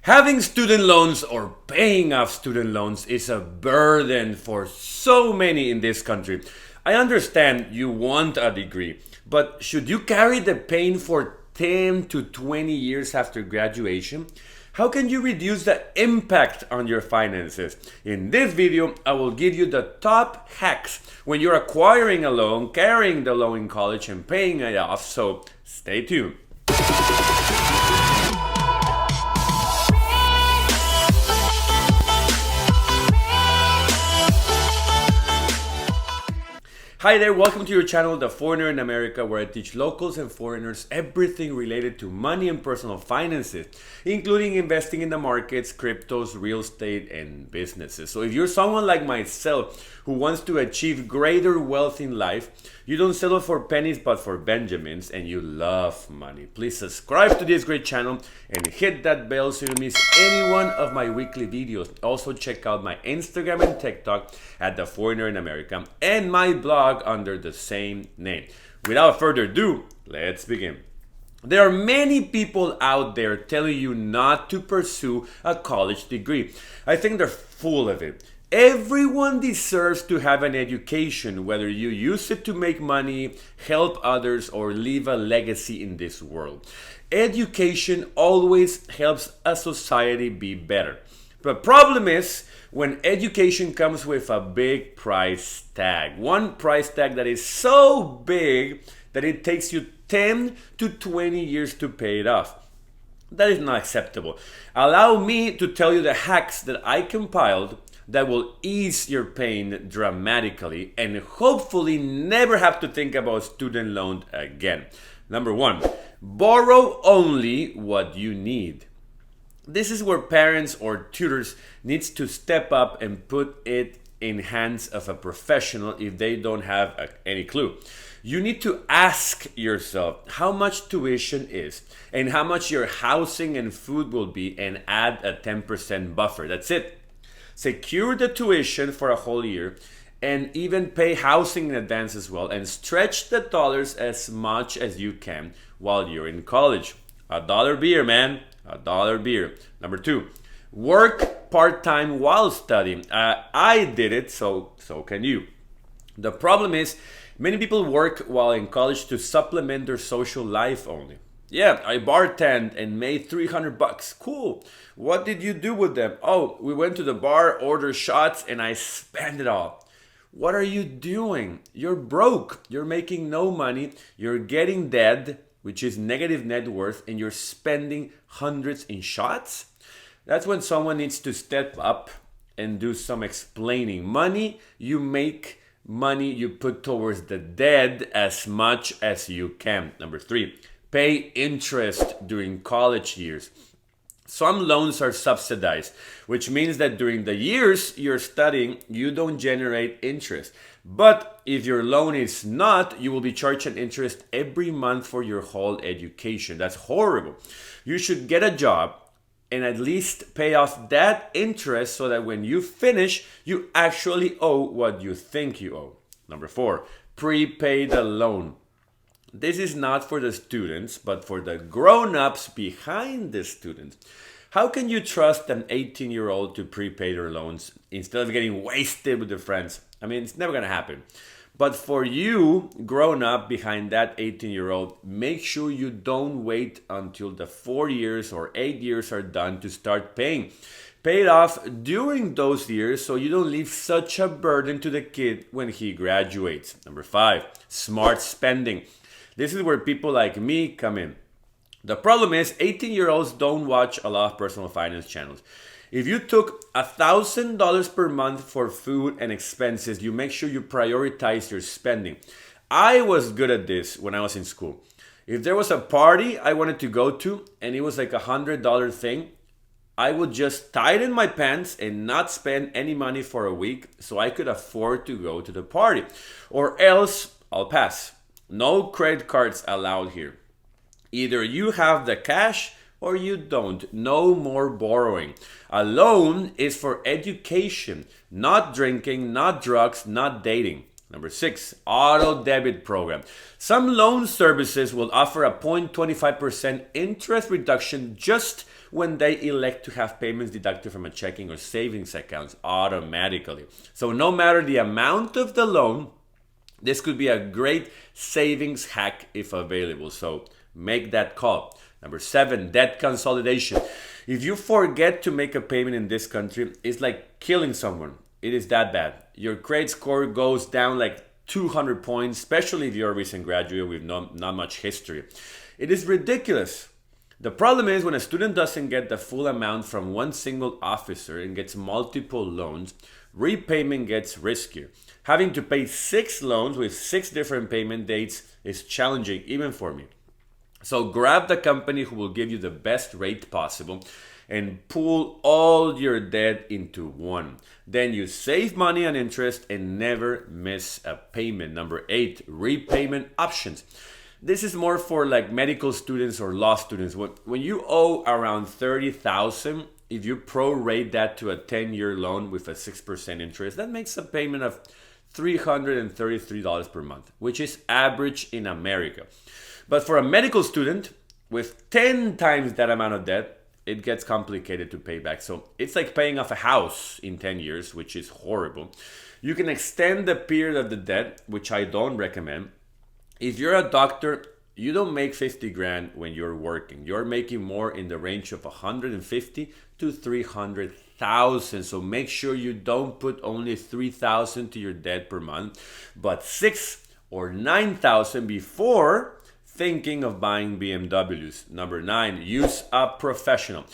Having student loans or paying off student loans is a burden for so many in this country. I understand you want a degree, but should you carry the pain for 10 to 20 years after graduation? How can you reduce the impact on your finances? In this video, I will give you the top hacks when you're acquiring a loan, carrying the loan in college, and paying it off, so stay tuned. Hi there, welcome to your channel, The Foreigner in America, where I teach locals and foreigners everything related to money and personal finances, including investing in the markets, cryptos, real estate, and businesses. So if you're someone like myself who wants to achieve greater wealth in life, you don't settle for pennies but for Benjamins, and you love money, please subscribe to this great channel and hit that bell so you don't miss any one of my weekly videos. Also check out my Instagram and TikTok at The Foreigner in America and my blog under the same name. Without further ado, let's begin. There are many people out there telling you not to pursue a college degree. I think they're full of it. Everyone deserves to have an education, whether you use it to make money, help others, or leave a legacy in this world. Education always helps a society be better. The problem is when education comes with a big price tag. One price tag that is so big that it takes you 10 to 20 years to pay it off. That is not acceptable. Allow me to tell you the hacks that I compiled that will ease your pain dramatically and hopefully never have to think about student loan again. Number one, borrow only what you need. This is where parents or tutors needs to step up and put it in hands of a professional if they don't have any clue. You need to ask yourself how much tuition is and how much your housing and food will be, and add a 10% buffer. That's it. Secure the tuition for a whole year and even pay housing in advance as well, and stretch the dollars as much as you can while you're in college. $1 beer, man. $1 beer. Number two, work part-time while studying. I did it, so can you. The problem is many people work while in college to supplement their social life only. Yeah, I bartend and made $300. Cool. What did you do with them? Oh, we went to the bar, ordered shots, and I spent it all. What are you doing? You're broke. You're making no money. You're getting dead, which is negative net worth, and you're spending hundreds in shots? That's when someone needs to step up and do some explaining. Money you make, money you put towards the dead as much as you can. Number three, pay interest during college years. Some loans are subsidized, which means that during the years you're studying, you don't generate interest. But if your loan is not, you will be charged an interest every month for your whole education. That's horrible. You should get a job and at least pay off that interest so that when you finish, you actually owe what you think you owe. Number four, prepay the loan. This is not for the students, but for the grown-ups behind the students. How can you trust an 18-year-old to prepay their loans instead of getting wasted with their friends? I mean, it's never going to happen. But for you, grown up behind that 18-year-old, make sure you don't wait until the 4 years or 8 years are done to start paying. Pay it off during those years so you don't leave such a burden to the kid when he graduates. Number five, smart spending. This is where people like me come in. The problem is 18-year-olds don't watch a lot of personal finance channels. If you took $1,000 per month for food and expenses, you make sure you prioritize your spending. I was good at this when I was in school. If there was a party I wanted to go to and it was like $100 thing, I would just tighten my pants and not spend any money for a week so I could afford to go to the party. Or else I'll pass. No credit cards allowed here. Either you have the cash or you don't. No more borrowing. A loan is for education, not drinking, not drugs, not dating. Number 6, auto debit program. Some loan services will offer a 0.25% interest reduction just when they elect to have payments deducted from a checking or savings accounts automatically. So no matter the amount of the loan, this could be a great savings hack if available. So make that call. Number 7, debt consolidation. If you forget to make a payment in this country, it's like killing someone. It is that bad. Your credit score goes down like 200 points, especially if you're a recent graduate with not much history. It is ridiculous. The problem is when a student doesn't get the full amount from one single officer and gets multiple loans, repayment gets riskier. Having to pay 6 loans with 6 different payment dates is challenging even for me. So grab the company who will give you the best rate possible and pool all your debt into one. Then you save money on interest and never miss a payment. Number 8, repayment options. This is more for like medical students or law students. When you owe around $30,000, if you prorate that to a 10-year loan with a 6% interest, that makes a payment of $333 per month, which is average in America. But for a medical student with 10 times that amount of debt, it gets complicated to pay back. So it's like paying off a house in 10 years, which is horrible. You can extend the period of the debt, which I don't recommend. If you're a doctor, you don't make 50 grand when you're working. You're making more in the range of 150 to 300,000. So make sure you don't put only 3,000 to your debt per month, but 6 or 9,000 before thinking of buying BMWs. Number 9, use a professional.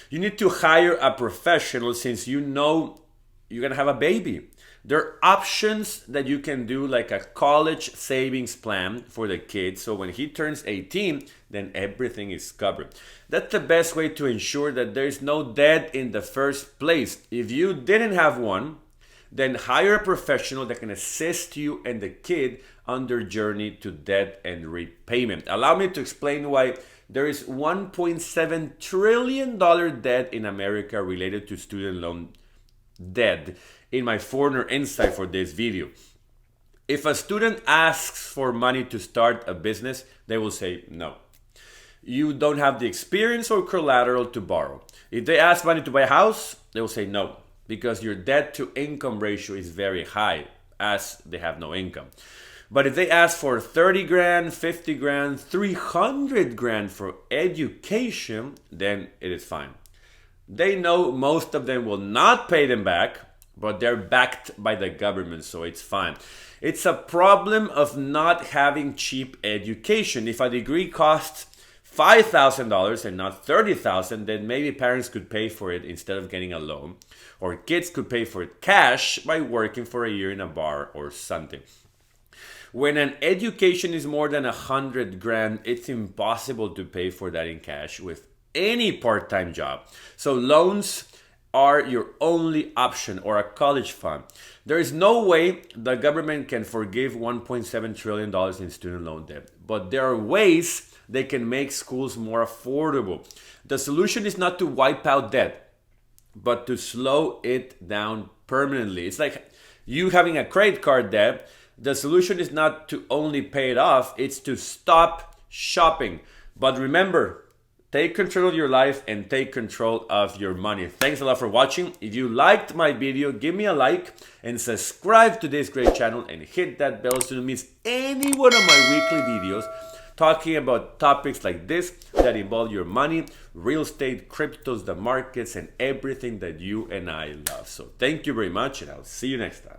You need to hire a professional since you know you're gonna have a baby. There are options that you can do, like a college savings plan for the kid. So when he turns 18, then everything is covered. That's the best way to ensure that there's no debt in the first place. If you didn't have one, then hire a professional that can assist you and the kid on their journey to debt and repayment. Allow me to explain why there is $1.7 trillion debt in America related to student loan debt in my Foreigner Insight for this video. If a student asks for money to start a business, they will say no. You don't have the experience or collateral to borrow. If they ask money to buy a house, they will say no, because your debt to income ratio is very high, as they have no income. But if they ask for 30 grand, 50 grand, 300 grand for education, then it is fine. They know most of them will not pay them back, but they're backed by the government, so it's fine. It's a problem of not having cheap education. If a degree costs $5,000 and not $30,000, then maybe parents could pay for it instead of getting a loan, or kids could pay for it cash by working for a year in a bar or something. When an education is more than 100 grand, it's impossible to pay for that in cash with any part-time job. So loans are your only option, or a college fund. There is no way the government can forgive $1.7 trillion in student loan debt, but there are ways they can make schools more affordable. The solution is not to wipe out debt, but to slow it down permanently. It's like you having a credit card debt. The solution is not to only pay it off, it's to stop shopping. But remember, take control of your life and take control of your money. Thanks a lot for watching. If you liked my video, give me a like and subscribe to this great channel and hit that bell so you don't miss any one of my weekly videos talking about topics like this that involve your money, real estate, cryptos, the markets, and everything that you and I love. So thank you very much, and I'll see you next time.